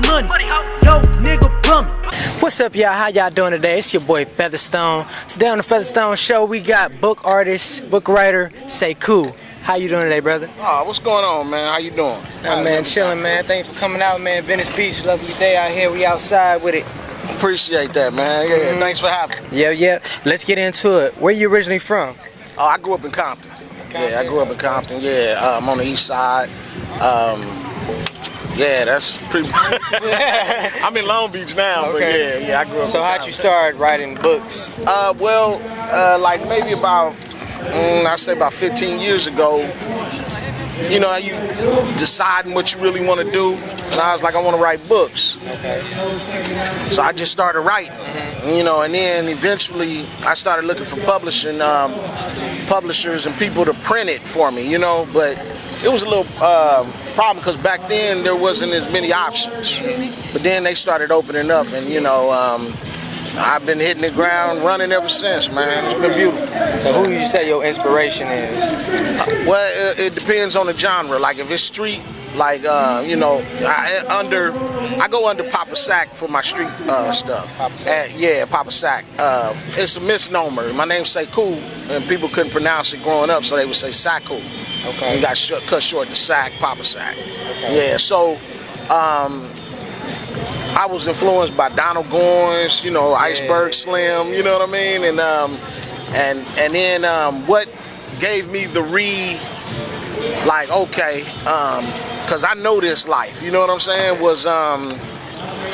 got money. Yo, nigga, bummin'. What's up, y'all? How y'all doing today? It's your boy Featherstone. Today on the Featherstone Show, we got book artist, book writer, Sekou. How you doing today, brother? Oh, what's going on, man? How you doing? Man, chilling, man. Thanks for coming out, man. Venice Beach, lovely day out here. We outside with it. Appreciate that, man. Yeah, thanks for having me. Yeah. Let's get into it. Where you originally from? Oh, I grew up in Compton. Yeah, I grew up in Compton. Yeah, I'm on the east side. Yeah, that's pretty. I'm in Long Beach now, but yeah, I grew up. So how'd you start writing books? Like maybe about, I'd say about 15 years ago. You know, you deciding what you really want to do, and I was like, I want to write books. Okay. So I just started writing, you know, and then eventually I started looking for publishers and people to print it for me, you know, but it was a little problem because back then there wasn't as many options. But then they started opening up, and you know, I've been hitting the ground running ever since, man. It's been beautiful. So who would you say your inspiration is? Well, it depends on the genre. Like if it's street, like you know, I go under Papa Sack for my street stuff. Papa Sack? Yeah, Papa Sack. It's a misnomer. My name's Sekou, and people couldn't pronounce it growing up, so they would say Sakou. Okay. You got cut short to Sack, Papa Sack. Okay. Yeah, so I was influenced by Donald Goines, you know, Iceberg Slim, you know what I mean, and then what gave me the because I know this life, you know what I'm saying, was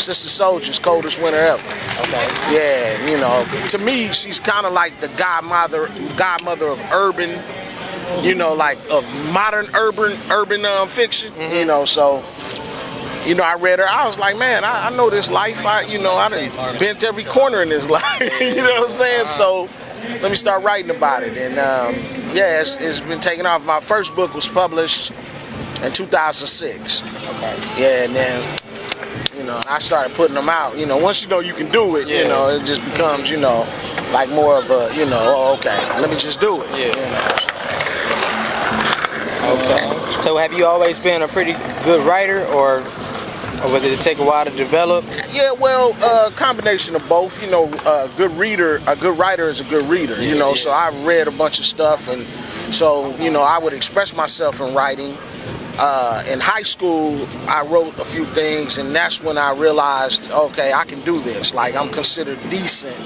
Sister Soldier's Coldest Winter Ever. Okay. Yeah, you know, to me, she's kind of like the godmother of urban, you know, like of modern urban fiction, you know, so. You know, I read her. I was like, man, I know this life. I done been to every corner in this life. You know what I'm saying? So let me start writing about it. And yeah, it's been taking off. My first book was published in 2006. Okay. Yeah, and then you know, I started putting them out. You know, once you know you can do it, you know, it just becomes, you know, like more of a, you know, oh, okay, let me just do it. Yeah. You know? Okay. So have you always been a pretty good writer, or was it take a while to develop? Yeah, well, combination of both. You know, a good writer is a good reader. You know, so I read a bunch of stuff, and so you know, I would express myself in writing. In high school, I wrote a few things, and that's when I realized, okay, I can do this. Like, I'm considered decent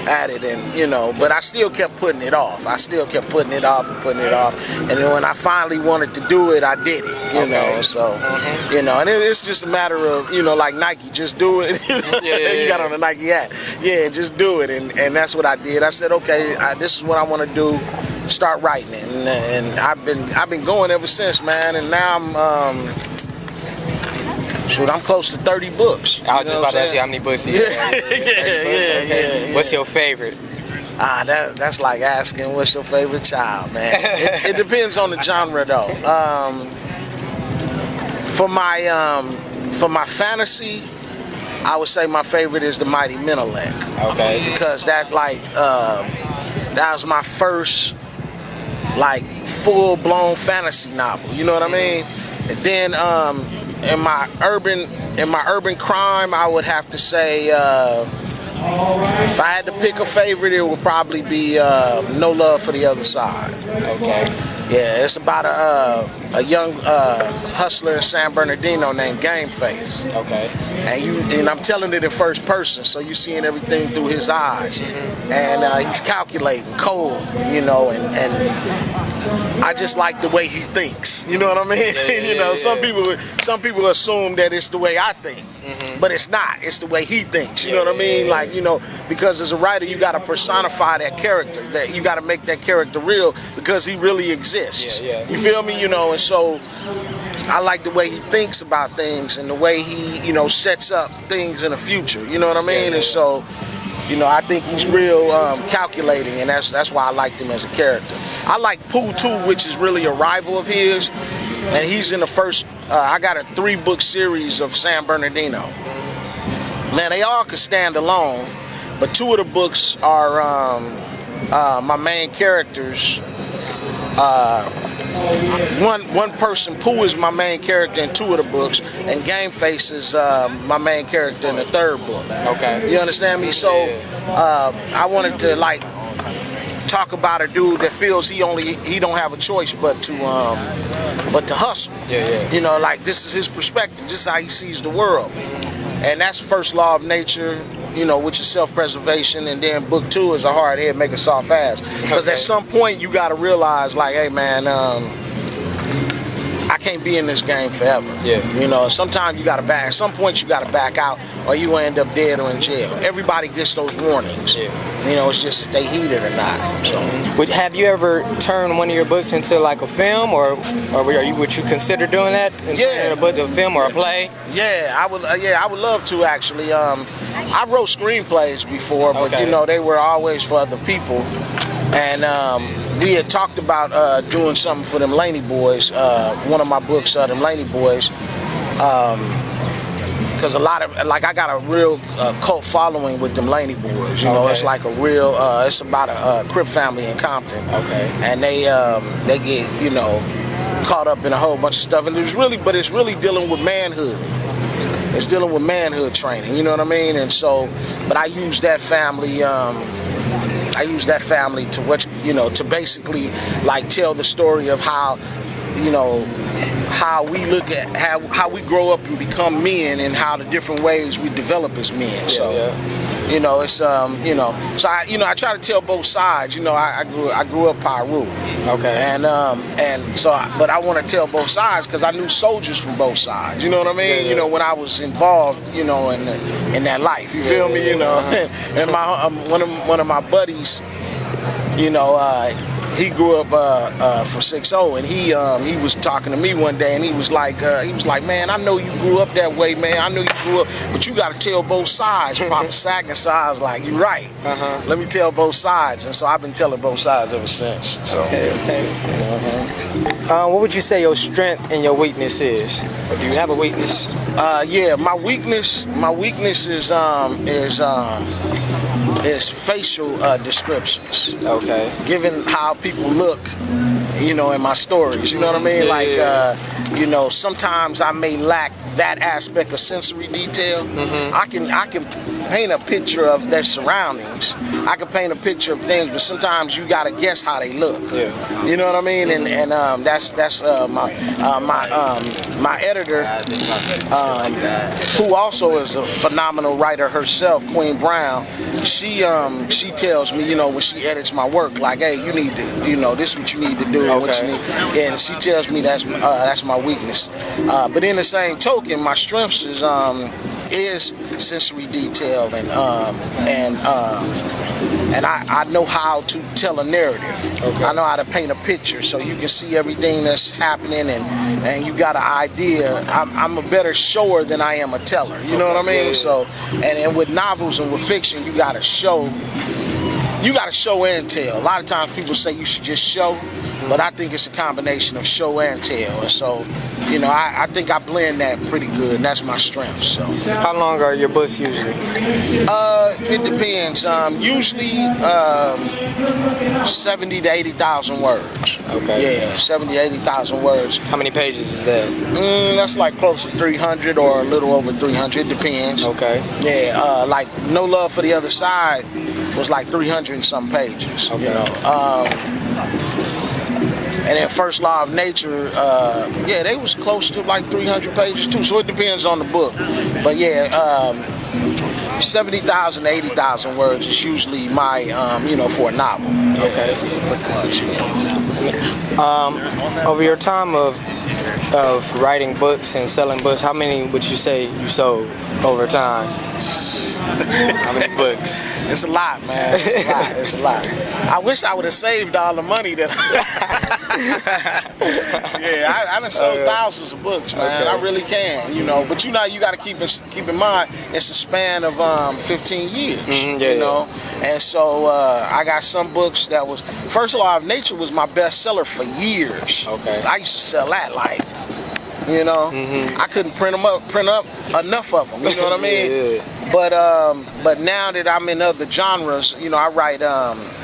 at it, and you know, but I still kept putting it off. And then when I finally wanted to do it, I did it. You know, so you know, and it's just a matter of, you know, like Nike, just do it. You got on the Nike hat, just do it, and that's what I did. I said, okay, this is what I want to do. Start writing it, and I've been going ever since, man. And now I'm close to 30 books. I was just about to ask you how many books you have. Yeah. What's your favorite? That's like asking what's your favorite child, man. It depends on the genre, though. For my fantasy, I would say my favorite is The Mighty Menelek. Okay. Because that was my first like full-blown fantasy novel, you know what I mean? And then in my urban crime, I would have to say, if I had to pick a favorite, it would probably be No Love for the Other Side. Okay. Yeah, it's about a young hustler in San Bernardino named Gameface. Okay. And I'm telling it in first person, so you're seeing everything through his eyes. And he's calculating, cold, you know, and I just like the way he thinks. You know what I mean? You know, some people assume that it's the way I think, but it's not. It's the way he thinks. You know what I mean? Like, you know, because as a writer, you got to personify that character. That you got to make that character real because he really exists. You feel me? You know, and so I like the way he thinks about things and the way he, you know, sets up things in the future. You know what I mean? And so, you know, I think he's real calculating, and that's why I liked him as a character. I like Pooh too, which is really a rival of his, and he's in the first. I got a 3-book series of San Bernardino. Man, they all could stand alone, but 2 of the books are my main characters One person, Pooh, is my main character in 2 of the books, and Gameface is my main character in the 3rd book. Okay. You understand me? So I wanted to like talk about a dude that feels he don't have a choice but to hustle. Yeah. You know, like this is his perspective. This is how he sees the world, and that's first law of nature. You know, which is self-preservation, and then book 2 is a hard head make a soft ass. Because at some point you got to realize, like, hey man, I can't be in this game forever. Yeah. You know, sometimes you got to back. At some point you got to back out, or you end up dead or in jail. Everybody gets those warnings. Yeah. You know, it's just if they heed it or not. So. Have you ever turned one of your books into like a film, or would you consider doing that? Yeah. A book, a film, or a play? Yeah, I would. I would love to actually. I wrote screenplays before, but you know they were always for other people, and we had talked about doing something for them Laney boys. One of my books, them Laney boys, because a lot of I got a real cult following with them Laney boys. You know, it's like a real. It's about a Crip family in Compton. Okay. And they get caught up in a whole bunch of stuff, and it's really dealing with manhood. It's dealing with manhood training, you know what I mean? And so, but I use that family. To basically like tell the story of how, how we look at how we grow up and become men, and how the different ways we develop as men. It's so I try to tell both sides. I grew up Pyru. Okay. And but I want to tell both sides because I knew soldiers from both sides. You know what I mean? Yeah. When I was involved, in that life. You feel me? And my one of my buddies, he grew up from 6-0, and he was talking to me one day, and he was like, man, I know you grew up that way, man. I know you grew up, but you got to tell both sides. Papa Sack, so I was like, you're right. Let me tell both sides, and so I've been telling both sides ever since. So. Okay. What would you say your strength and your weakness is? Or do you have a weakness? Yeah, my weakness is facial descriptions. Okay. Given how people look, in my stories, you know what I mean? Sometimes I may lack that aspect of sensory detail. I can paint a picture of their surroundings. I can paint a picture of things, but sometimes you gotta guess how they look. Yeah. You know what I mean? And that's my editor, who also is a phenomenal writer herself, Queen Brown. She tells me, when she edits my work, like, hey, you need to, this is what you need to do. Okay. What you need. And she tells me that's my weakness. But in the same token, my strengths is sensory detail, and I know how to tell a narrative. Okay. I know how to paint a picture so you can see everything that's happening, and you got an idea. I'm a better shower than I am a teller. You know what I mean? Yeah. So, and with novels and with fiction, you got to show. You got to show and tell. A lot of times people say you should just show, but I think it's a combination of show and tell. And so, I think I blend that pretty good, and that's my strength. So. How long are your books usually? It depends. Usually 70 to 80,000 words. Okay. Yeah, 70 to 80,000 words. How many pages is that? That's like close to 300 or a little over 300. It depends. Okay. Yeah, like No Love for the Other Side was like 300 and some pages. Okay. And then First Law of Nature, they was close to like 300 pages too. So it depends on the book. But 70,000 to 80,000 words is usually my, for a novel. Okay. Pretty much. Over your time of writing books and selling books, how many would you say you sold over time? How many books? It's a lot, man. It's a lot. I wish I would have saved all the money that I done sold thousands of books, man. Okay. I really can, But you got to keep in mind it's a span of 15 years, And so I got some books that was First Law of Nature was my bestseller for years. Okay. I used to sell that like You know, I couldn't print up enough of them. You know what I mean? Yeah. But now that I'm in other genres, you know, I write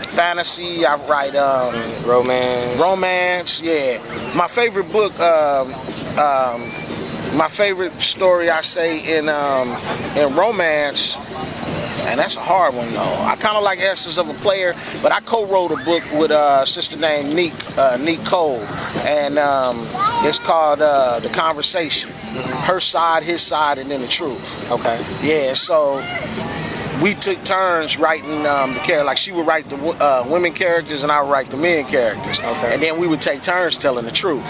fantasy. I write romance. Yeah, my favorite book. My favorite story I say in romance, and that's a hard one though. I kind of like Essence of a Player, but I co-wrote a book with a sister named Neek Cole, and it's called The Conversation. Her side, his side, and then the truth. Okay. Yeah, so we took turns writing the character. Like she would write the women characters and I would write the men characters. Okay. And then we would take turns telling the truth.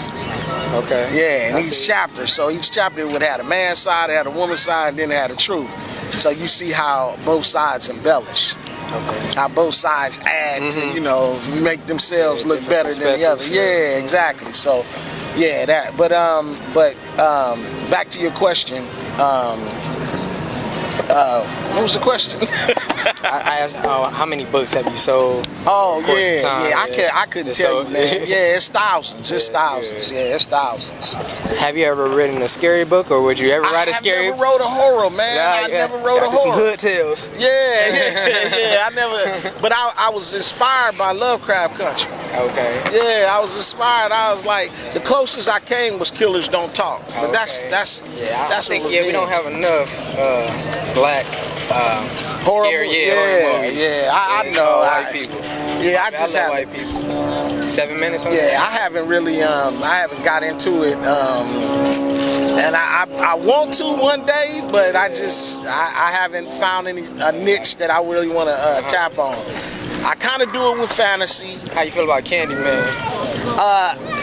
Okay. Yeah, and each chapter. So each chapter would have a man's side, it had a woman's side, and then it had the truth. So you see how both sides embellish. Okay. How both sides add to, you know, make themselves look better than the other. Yeah, exactly. So yeah, that. But back to your question. What was the question? I asked, how many books have you sold? Oh Of time, I couldn't tell you, man. Yeah, it's thousands. It's thousands. Yeah, it's thousands. Have you ever written a scary book, or would you ever write a scary? I never wrote a horror, man. I never wrote a horror. Some hood tales. Yeah. I never. But I was inspired by Lovecraft Country. Okay. Yeah, I was inspired. I was like, the closest I came was Killers Don't Talk. But that's I think we don't have enough black horror. Scary, horror movies. I know. White people. Yeah, I just love haven't. white people. 7 minutes. On Yeah, I haven't really. I haven't got into it. And I want to one day, but I haven't found a niche that I really want to tap on. I kind of do it with fantasy. How you feel about Candyman?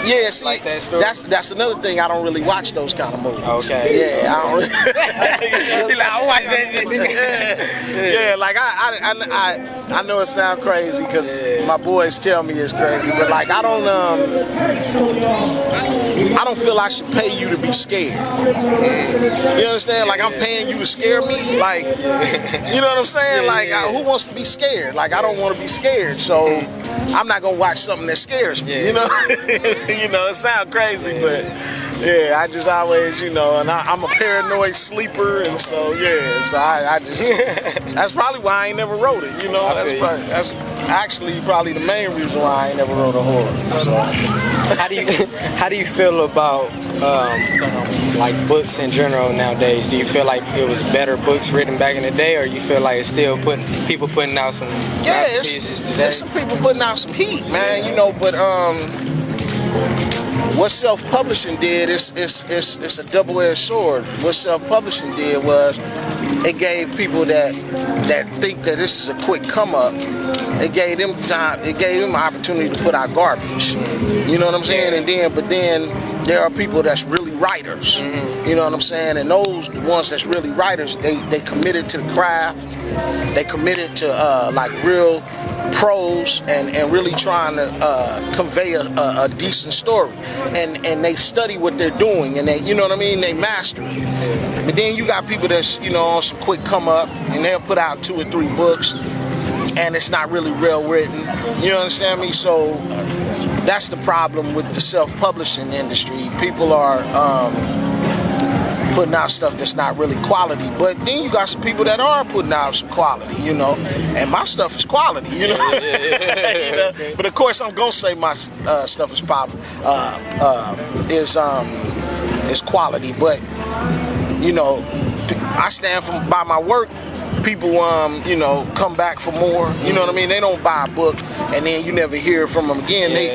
Yeah, see, like that story? that's another thing. I don't really watch those kind of movies. Okay. Yeah, I don't really. He's like, I watch that shit. Yeah, like I know it sounds crazy because my boys tell me it's crazy, but like I don't feel I should pay you to be scared. You understand? Like I'm paying you to scare me. Like, you know what I'm saying? Like who wants to be scared? Like I don't want to be scared, so I'm not gonna watch something that scares me. You know? You know, it sounds crazy, but yeah, I just always, you know, and I'm a paranoid sleeper, and so yeah, so I just that's probably why I ain't never wrote it. You know, that's actually probably the main reason why I ain't never wrote a horror. So. How do you feel about like books in general nowadays? Do you feel like it was better books written back in the day, or you feel like it's still people putting out some masterpieces today? There's some people putting out some heat, man. You know, but what self-publishing did it's a double-edged sword. What self-publishing did was it gave people that think that this is a quick come up. It gave them time. It gave them an opportunity to put out garbage. You know what I'm saying? But then there are people that's really writers. You know what I'm saying? And those ones that's really writers, they committed to the craft. They committed to like real prose and really trying to convey a decent story, and they study what they're doing, and they, you know what I mean, they master it. But then you got people that's, you know, on some quick come up, and they'll put out 2 or 3 books and it's not really well written. You understand me? So that's the problem with the self-publishing industry. People are putting out stuff that's not really quality, but then you got some people that are putting out some quality, you know, and my stuff is quality, you know. You know? But of course I'm gonna say my stuff is quality, but you know, I stand by my work. People you know, come back for more, you know what I mean? They don't buy a book and then you never hear from them again. They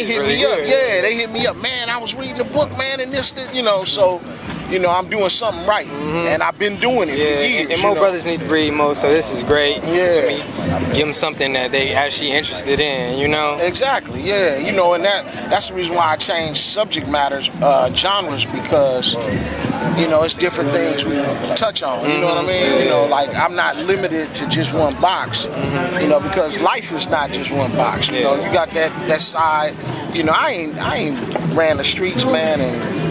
hit me up. Yeah, they hit me up, man, I was reading the book, man, and this, you know, so you know, I'm doing something right, and I've been doing it for years. And more brothers need to read more, so this is great. Yeah. Give them something that they actually interested in, you know? Exactly, yeah. You know, and that's the reason why I changed subject matters, genres, because, you know, it's different things we touch on, you know what I mean? You know, like, I'm not limited to just one box, you know, because life is not just one box, you know? You got that side, you know, I ain't ran the streets, man, and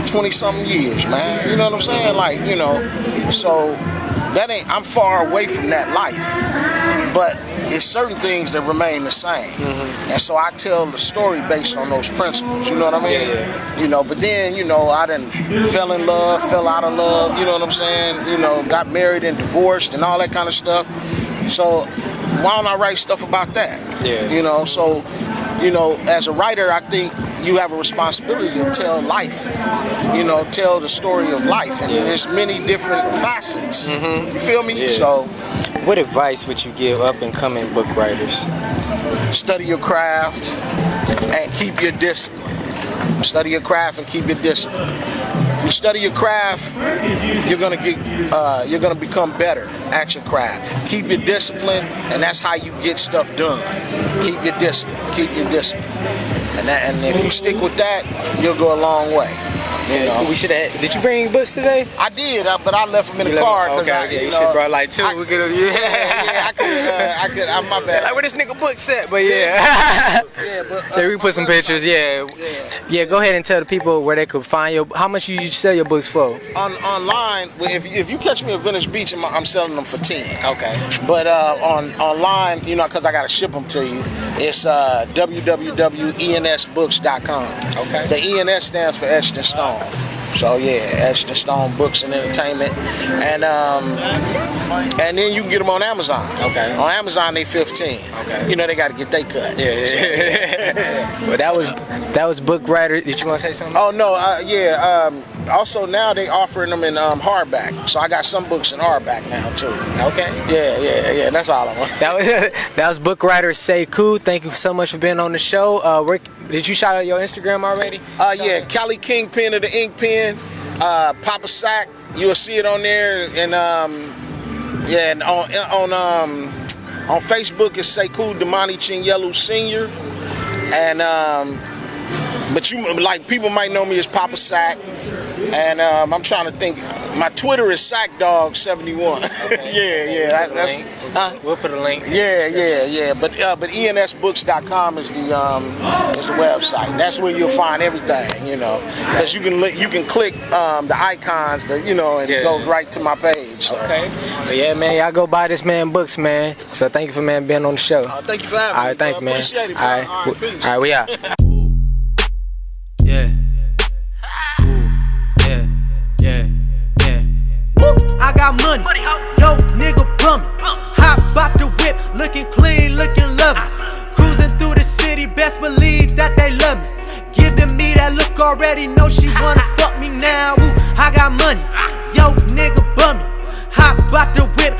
20-something years, man. You know what I'm saying? Like, you know, so I'm far away from that life. But it's certain things that remain the same. And so I tell the story based on those principles, you know what I mean? Yeah. You know, but then, you know, I done fell in love, fell out of love, you know what I'm saying? You know, got married and divorced and all that kind of stuff. So why don't I write stuff about that? Yeah. You know, so, you know, as a writer, I think you have a responsibility to tell life, you know, tell the story of life. And there's many different facets. You feel me? Yeah. So, what advice would you give up and coming book writers? study your craft and keep your discipline. Study your craft and keep your discipline. If you study your craft, you're gonna become better at your craft. Keep your discipline, and that's how you get stuff done. Keep your discipline. Keep your discipline. And if you stick with that, you'll go a long way. You know. We should have. Did you bring any books today? I did, but I left them in the car. Okay, you should have brought like two. I could. I'm my bad. Like where this nigga book set, but yeah. Yeah, but Yeah, we put some pictures. Yeah. Go ahead and tell the people where they could find your. How much you sell your books for? Online, if you catch me at Venice Beach, I'm selling them for 10. Okay. But online, you know, because I gotta ship them to you, it's www.ensbooks.com. Okay. The ENS stands for Etched in Stone. So yeah, Etched in Stone Books and Entertainment, and then you can get them on Amazon. Okay. On Amazon they 15. Okay. You know they got to get they cut. Yeah. Well, that was book writer. Did you want to say something? Oh no, also now they offering them in hardback. So I got some books in hardback now too. Okay. Yeah. That's all I want. That was book writer Sekou. Thank you so much for being on the show. Did you shout out your Instagram already? Yeah, Cali Kingpin of the Ink Pen, Papa Sack. You'll see it on there, and and on Facebook it's Sekou Damani Chinyelu Senior, and but you like people might know me as Papa Sack, and I'm trying to think. My Twitter is SackDog71. Okay. That's. We'll put a link. Yeah. But ensbooks.com is the website. That's where you'll find everything, you know, because you can click the icons, and it goes right to my page. So. Okay. But yeah, man, y'all go buy this man books, man. So thank you for being on the show. Thank you for having me. All right, thank you, man. Appreciate it, All right, peace. all right, we out. I got money, yo nigga bummy. Hop out the whip, looking clean, looking lovely. Cruising through the city, best believe that they love me. Giving me that look, already know she wanna fuck me now. Ooh, I got money, yo nigga bummy. Hop out the whip.